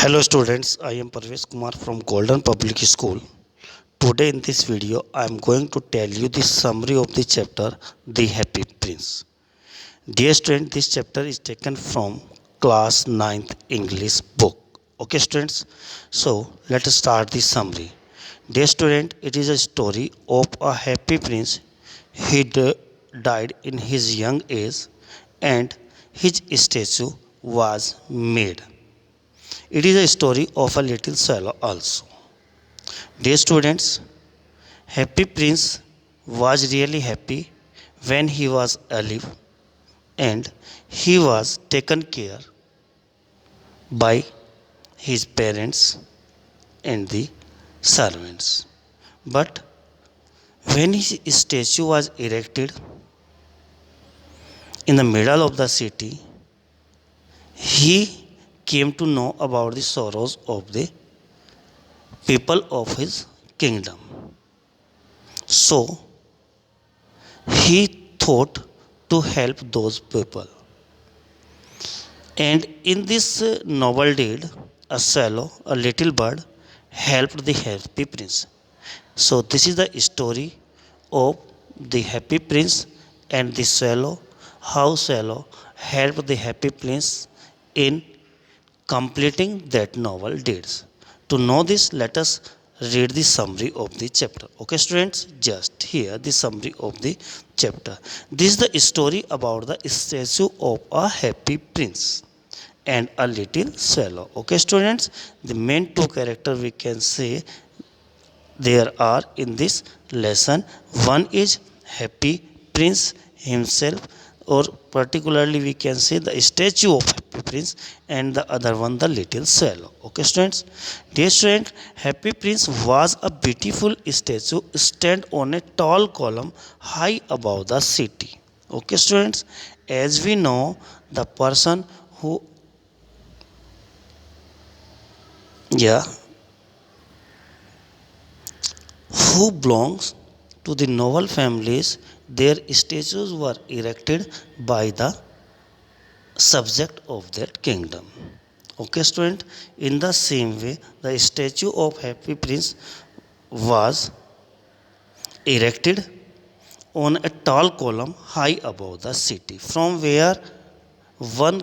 Hello students, I am Pravesh from Golden Public School. Today in this video, I am going to tell you the summary of the chapter The Happy Prince. Dear student, this chapter is taken from class 9th English book. Okay students, so let us start the summary. Dear student, it is a story of a happy prince. He died in his young age and his statue was made. It is a story of a little swallow also. Dear students, Happy Prince was really happy when he was alive and he was taken care by his parents and the servants. But when his statue was erected in the middle of the city, he came to know about the sorrows of the people of his kingdom. So he thought to help those people. And in this noble deed, a swallow, a little bird, helped the happy prince. So this is the story of the happy prince and the swallow, how swallow helped the happy prince in completing that novel deeds. To know this, let us read the summary of the chapter. Okay, students, just here the summary of the chapter. This is the story about the statue of a happy prince and a little swallow. Okay, students, the main two characters we can say there are in this lesson. One is happy prince himself, or particularly we can say the statue of happy prince, and the other one the little swallow. Okay students, dear student, happy prince was a beautiful statue stand on a tall column high above the city. Okay students, as we know, the person who yeah who belongs to the noble families, their statues were erected by the subject of that kingdom. Okay, student. In the same way, the statue of Happy Prince was erected on a tall column high above the city, from where one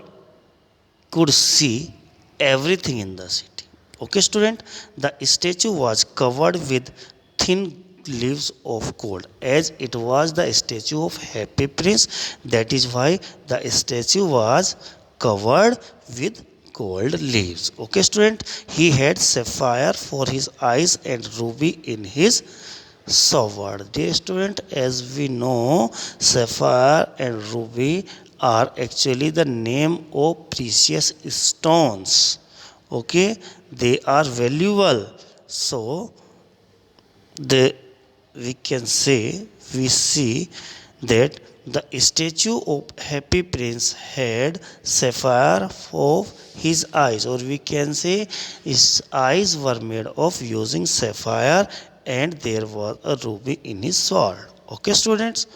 could see everything in the city. Okay, student. The statue was covered with thin leaves of gold, as it was the statue of Happy Prince. That is why the statue was covered with gold leaves. Okay, student. He had sapphire for his eyes and ruby in his sword. Dear student, as we know, sapphire and ruby are actually the name of precious stones. Okay, they are valuable. So the we can say we see that the statue of Happy Prince had sapphire for his eyes, or we can say his eyes were made of using sapphire, and there was a ruby in his sword. Okay, students,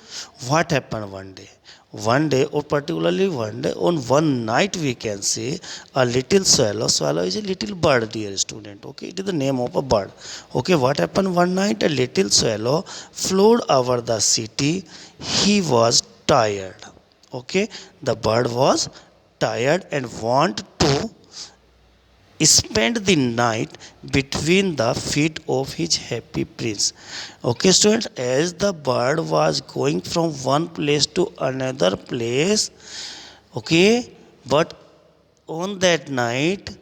what happened one day? One day, or particularly one day, on one night, we can say a little swallow. Swallow is a little bird, dear student. Okay, it is the name of a bird. Okay, what happened one night? A little swallow flew over the city. He was tired. Okay, the bird was tired and wanted to spend the night between the feet of his happy prince. Okay, students, as the bird was going from one place to another place, okay, but on that night,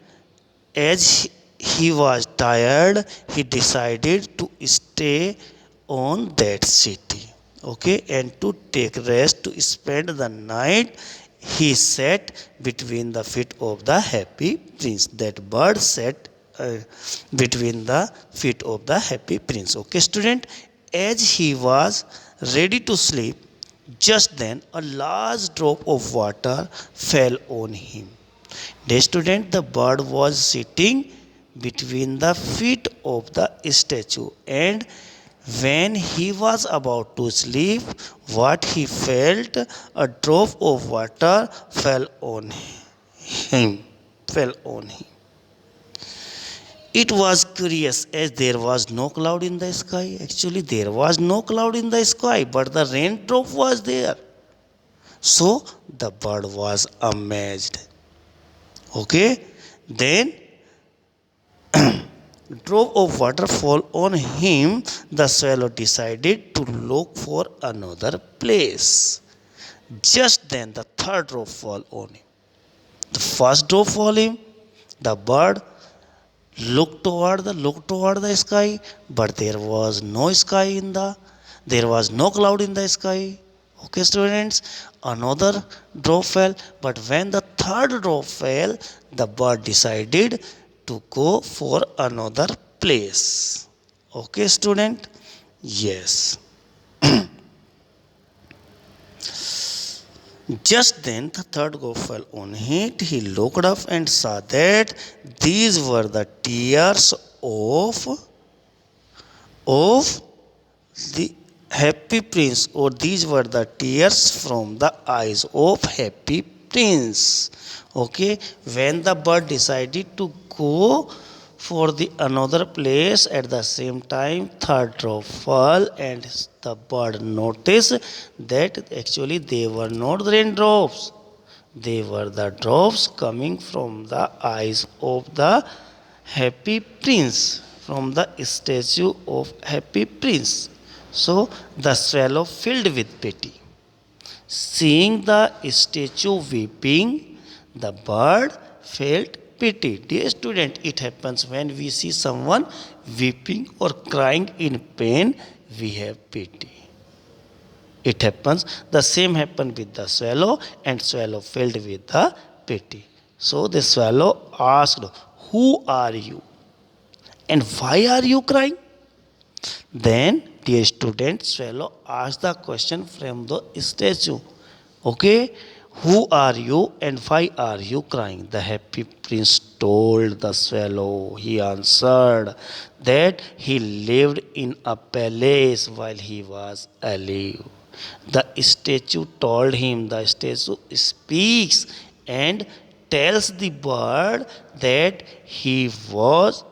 as he was tired, he decided to stay on that city. Okay, and to take rest, to spend the night, he sat between the feet of the happy prince. That bird sat between the feet of the happy prince. Okay, student, as he was ready to sleep, just then a large drop of water fell on him. The student, the bird was sitting between the feet of the statue, and when he was about to sleep, what he felt, a drop of water fell on him. Fell on him. It was curious as there was no cloud in the sky. Actually, there was no cloud in the sky, but the raindrop was there. So the bird was amazed. Okay, then drop of waterfall on him, the swallow decided to look for another place. Just then the third drop fell on him. The first drop fell him, the bird looked toward the sky, but there was no cloud in the sky. Okay, students, another drop fell, but when the third drop fell, the bird decided to go for another place. Okay, student? Yes. Just then the third drop fell on it. He looked up and saw that these were the tears of the happy prince, or these were the tears from the eyes of happy prince. Okay, when the bird decided to go for the another place, at the same time third drop fell, and the bird noticed that actually they were not raindrops, they were the drops coming from the eyes of the happy prince, from the statue of happy prince. So the swallow filled with pity. Seeing the statue weeping, the bird felt pity. Dear student, it happens when we see someone weeping or crying in pain, we have pity. It happens, the same happened with the swallow, and swallow filled with the pity. So the swallow asked, "Who are you? And why are you crying?" Then, dear student, swallow asked the question from the statue. Okay, who are you and why are you crying? The happy prince told the swallow. He answered that he lived in a palace while he was alive. The statue told him, the statue speaks and tells the bird that he was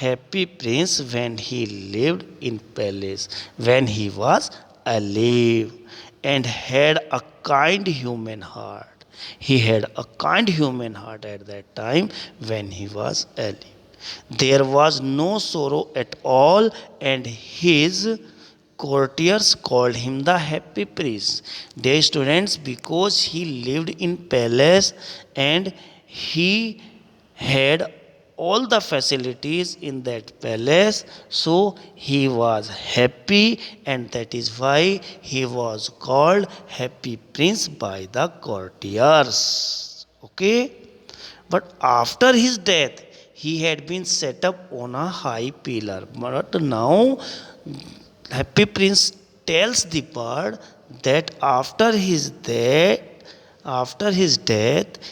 happy prince when he lived in palace, when he was alive, and had a kind human heart. He had a kind human heart at that time when he was alive. There was no sorrow at all, and his courtiers called him the happy prince. Dear students, because he lived in palace and he had all the facilities in that palace, so he was happy, and that is why he was called happy prince by the courtiers. Okay, but after his death he had been set up on a high pillar. But now happy prince tells the bird that after his death,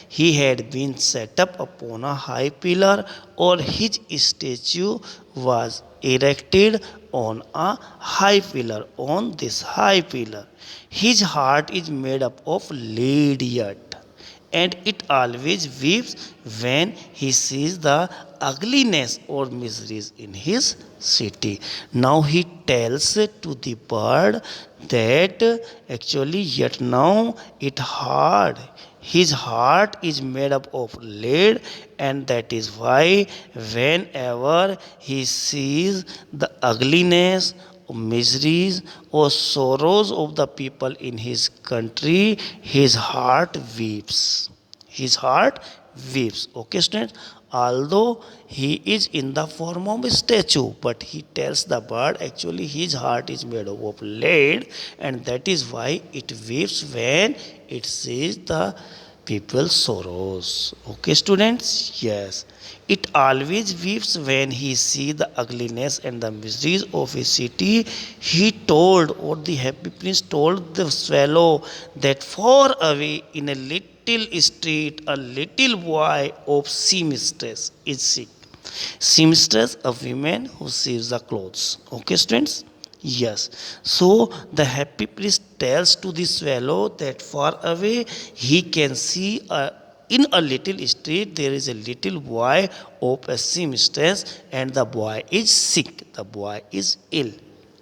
he had been set up upon a high pillar, or his statue was erected on a high pillar. On this high pillar, his heart is made up of lead yet, and it always weeps when he sees the ugliness or miseries in his city. Now he tells to the bird that actually yet now it hard. His heart is made up of lead, and that is why whenever he sees the ugliness, miseries, or sorrows of the people in his country, his heart weeps. His heart weeps. Okay, students? Although he is in the form of a statue, but he tells the bird actually his heart is made up of lead, and that is why it weeps when it sees the people's sorrows. Okay, students? Yes. It always weeps when he sees the ugliness and the miseries of his city. He told, or the happy prince told the swallow, that far away in a little street, a little boy of seamstress is sick. Seamstress, a woman who sews the clothes. Okay, students? Yes. So the happy priest tells to the swallow that far away he can see a in a little street there is a little boy of a seamstress, and the boy is sick. The boy is ill.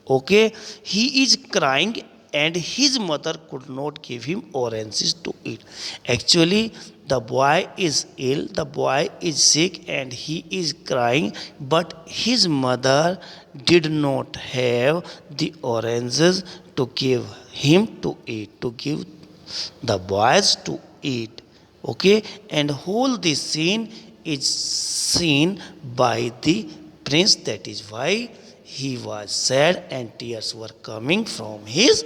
Okay, he is crying, and his mother could not give him oranges to eat. Actually, the boy is ill, the boy is sick, and he is crying, but his mother did not have the oranges to give him to eat, to give the boys to eat. Okay, and whole this scene is seen by the prince. That is why he was sad and tears were coming from his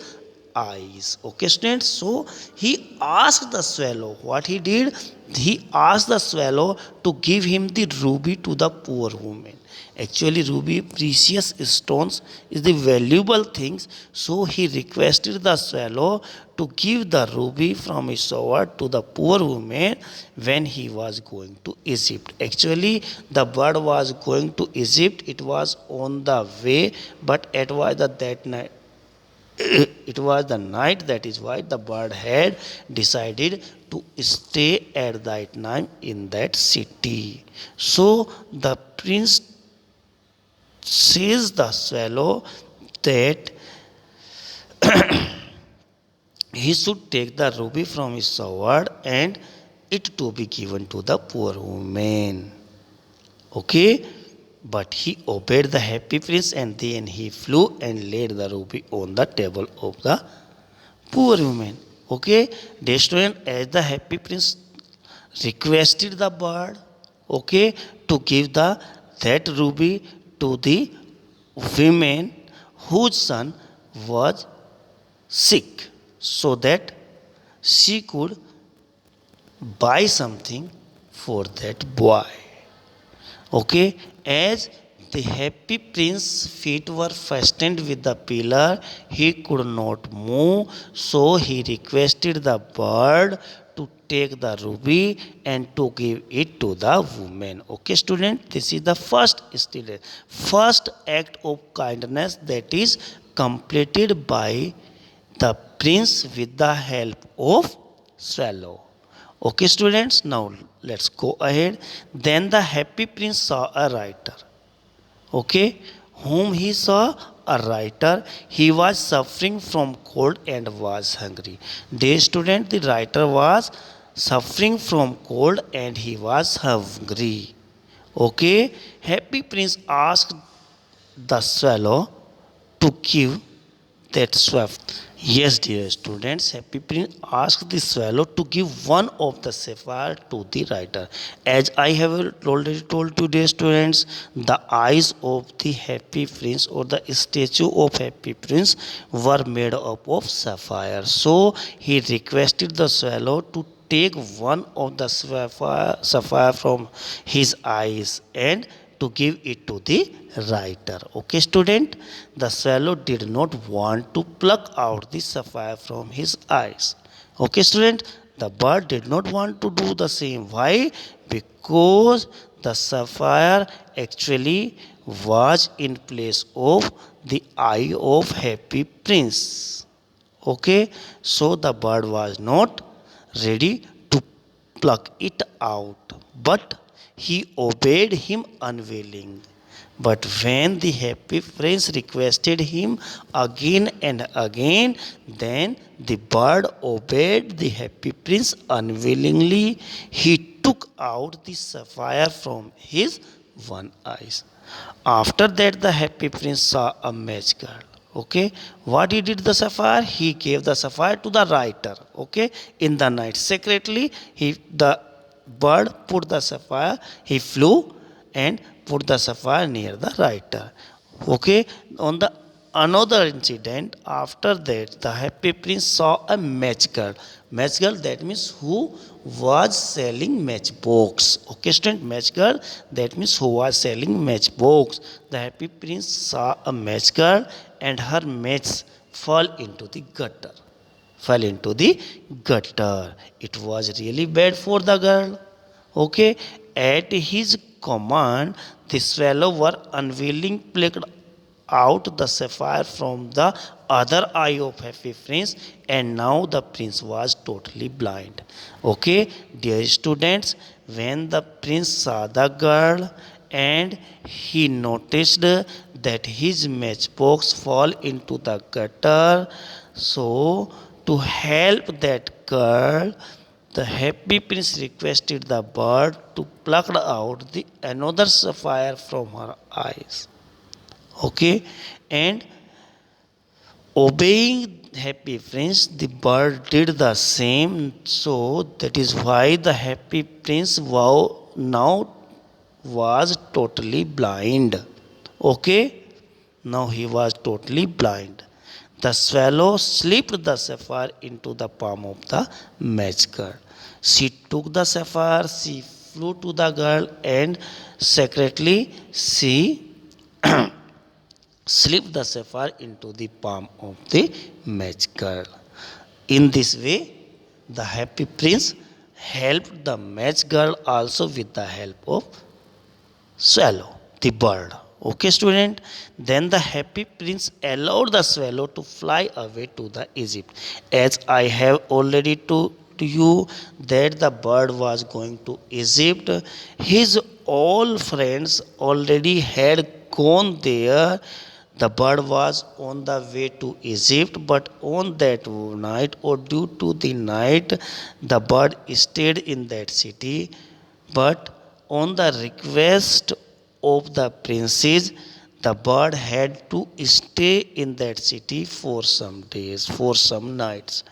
eyes. Okay, students. So he asked the swallow. What he did? He asked the swallow to give him the ruby to the poor woman. Actually, ruby, precious stones, is the valuable things. So he requested the swallow to give the ruby from his sword to the poor woman when he was going to Egypt. Actually, the bird was going to Egypt. It was on the way, but it was that night. It was the night. That is why the bird had decided to stay at that night in that city. So the prince says the swallow that he should take the ruby from his sword and it to be given to the poor woman. Okay, but he obeyed the happy prince, and then he flew and laid the ruby on the table of the poor woman. Okay, dear student, as the happy prince requested the bird, okay, to give the that ruby to the woman whose son was sick, so that she could buy something for that boy. Okay, as the happy prince's feet were fastened with the pillar, he could not move, so he requested the bird to take the ruby and to give it to the woman. Okay, student, this is the first act of kindness that is completed by the prince with the help of swallow. Okay, students, now let's go ahead. Then the happy prince saw a writer. Okay, whom he saw? A writer. He was suffering from cold and was hungry. Dear student, the writer was suffering from cold and he was hungry. Okay, happy prince asked the swallow to give that swallow. Yes, dear students, Happy Prince asked the swallow to give one of the sapphire to the writer. As I have already told to dear students, the eyes of the Happy Prince or the statue of Happy Prince were made up of sapphire. So he requested the swallow to take one of the sapphire from his eyes and to give it to the writer. Okay, student, the swallow did not want to pluck out the sapphire from his eyes. Okay, student, the bird did not want to do the same. Why? Because the sapphire actually was in place of the eye of happy prince. Okay, so the bird was not ready to pluck it out, but he obeyed him unwilling. But when the happy prince requested him again and again, then the bird obeyed the happy prince unwillingly. He took out the sapphire from his one eye. After that, the happy prince saw a match girl. Okay, what he did the sapphire? He gave the sapphire to the writer. Okay, in the night secretly, the bird put the sapphire. He flew and put the sapphire near the writer. Okay, on the another incident after that, the happy prince saw a match girl. Match girl, that means who was selling matchbox. Okay, student, match girl, that means who was selling matchbox. The happy prince saw a match girl and her match fell into the gutter. Fell into the gutter. It was really bad for the girl. Okay, at his command, the swallow were unwilling plucked out the sapphire from the other eye of happy prince, and now the prince was totally blind. Okay, dear students, when the prince saw the girl and he noticed that his matchbox fall into the gutter, so to help that girl, the happy prince requested the bird to pluck out the another sapphire from her eyes. Okay, and obeying happy prince, the bird did the same. So that is why the happy prince now was totally blind. Okay, now he was totally blind. The swallow slipped the sapphire into the palm of the match girl. She took the sapphire, she flew to the girl, and secretly she slipped the sapphire into the palm of the match girl. In this way, the happy prince helped the match girl also with the help of swallow, the bird. Okay, student. Then the happy prince allowed the swallow to fly away to the Egypt. As I have already told you that the bird was going to Egypt, his all friends already had gone there. The bird was on the way to Egypt, but on that night, or due to the night, the bird stayed in that city. But on the request of the princess, the bird had to stay in that city for some days, for some nights.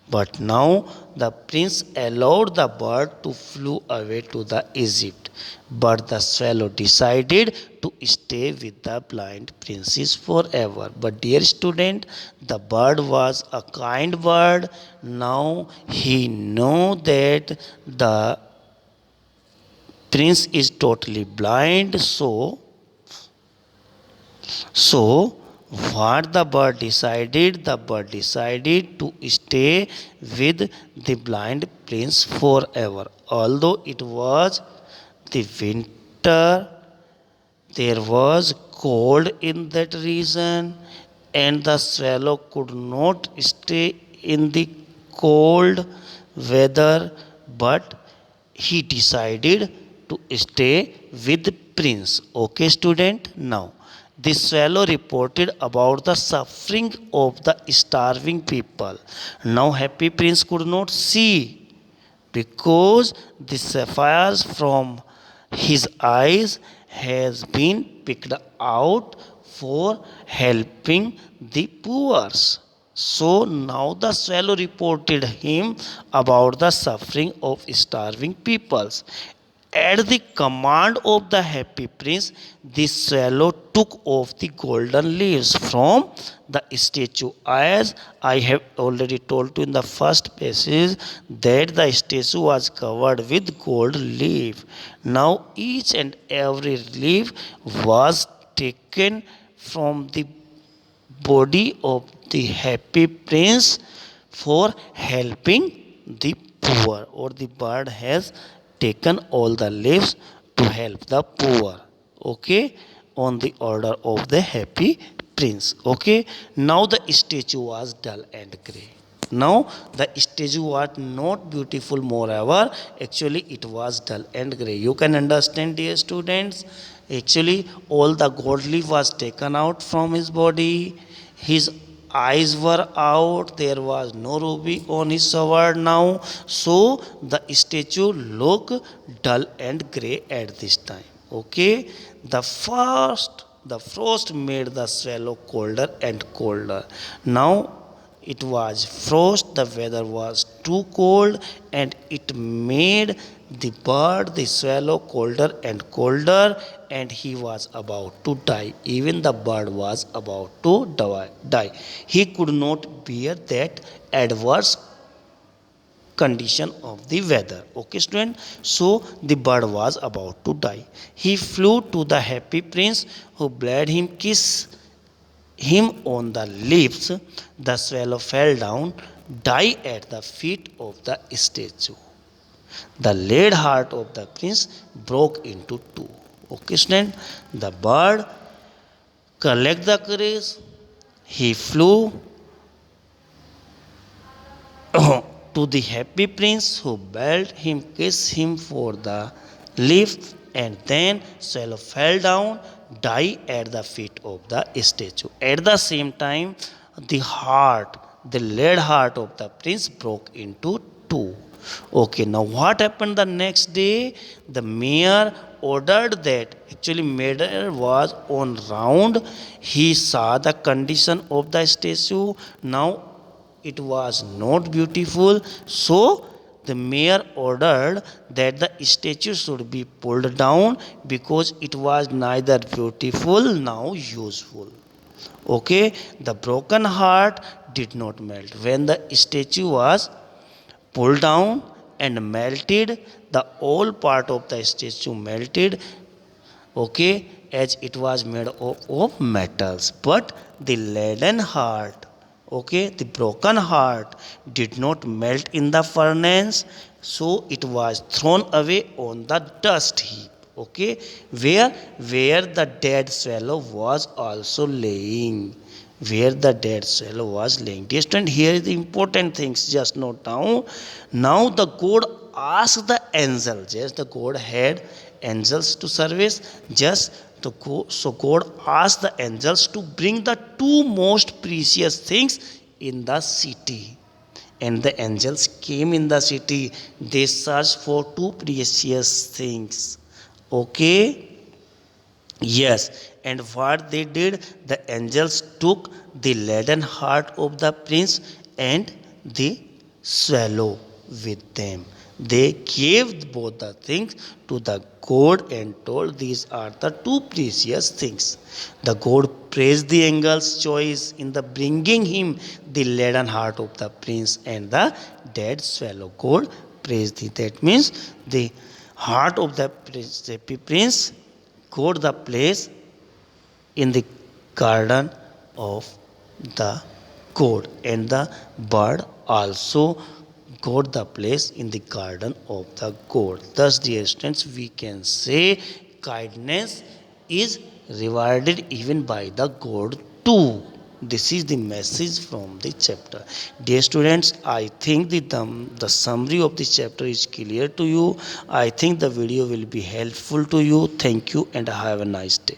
But now the prince allowed the bird to flew away to the Egypt. But the swallow decided to stay with the blind princess forever. But dear student, the bird was a kind bird. Now he know that the prince is totally blind. So what the bird decided, the bird decided to stay with the blind prince forever. Although it was the winter, there was cold in that region, and the swallow could not stay in the cold weather, but he decided to stay with prince. Okay, student. Now the swallow reported about the suffering of the starving people. Now happy prince could not see, because the sapphires from his eyes has been picked out for helping the poor. So now the swallow reported him about the suffering of starving peoples. At the command of the happy prince, the swallow took off the golden leaves from the statue. As I have already told you in the first passage, that the statue was covered with gold leaf. Now each and every leaf was taken from the body of the happy prince for helping the poor, or the bird has taken all the leaves to help the poor. Okay, on the order of the happy prince. Okay, now the statue was dull and grey. Now the statue was not beautiful, moreover actually it was dull and grey. You can understand, dear students. Actually all the gold leaf was taken out from his body, his eyes were out, there was no ruby on his sword now. So the statue looked dull and grey at this time. Okay, the frost made the swallow colder and colder. Now it was frost, the weather was too cold, and it made the bird, the swallow, colder and colder, and he was about to die. Even the bird was about to die. He could not bear that adverse condition of the weather. Okay, student. So the bird was about to die. He flew to the happy prince, who bade him kiss him on the lips. The swallow fell down, died at the feet of the statue. The lead heart of the prince broke into two. Okay, student. The bird collected the courage. He flew to the happy prince who bade him kiss him for the lips, and then swallow fell down, die at the feet of the statue. At the same time, the heart, the lead heart of the prince broke into two. Okay, now what happened the next day? The mayor ordered that actually mayor was on round. He saw the condition of the statue. Now it was not beautiful, so the mayor ordered that the statue should be pulled down because it was neither beautiful nor useful. Okay, the broken heart did not melt. When the statue was pulled down and melted, the whole part of the statue melted, okay, as it was made of metals. But the leaden heart, okay, the broken heart did not melt in the furnace, so it was thrown away on the dust heap, okay, where the dead swallow was also laying, where the dead swallow was laying. Dear student, here is the important things. Just note down. Now the God asked the angels. Yes, the God had angels to service. Just the God, so God asked the angels to bring the two most precious things in the city. And the angels came in the city. They searched for two precious things. Okay. Yes, and what they did, the angels took the leaden heart of the prince and the swallow with them. They gave both the things to the god and told these are the two precious things. The god praised the angel's choice in the bringing him the leaden heart of the prince and the dead swallow. God praised it. That means the heart of the prince got the place in the garden of the god, and the bird also got the place in the garden of the god. Thus, dear students, we can say kindness is rewarded even by the god too. This is the message from the chapter. Dear students, I think the summary of this chapter is clear to you. I think the video will be helpful to you. Thank you and have a nice day.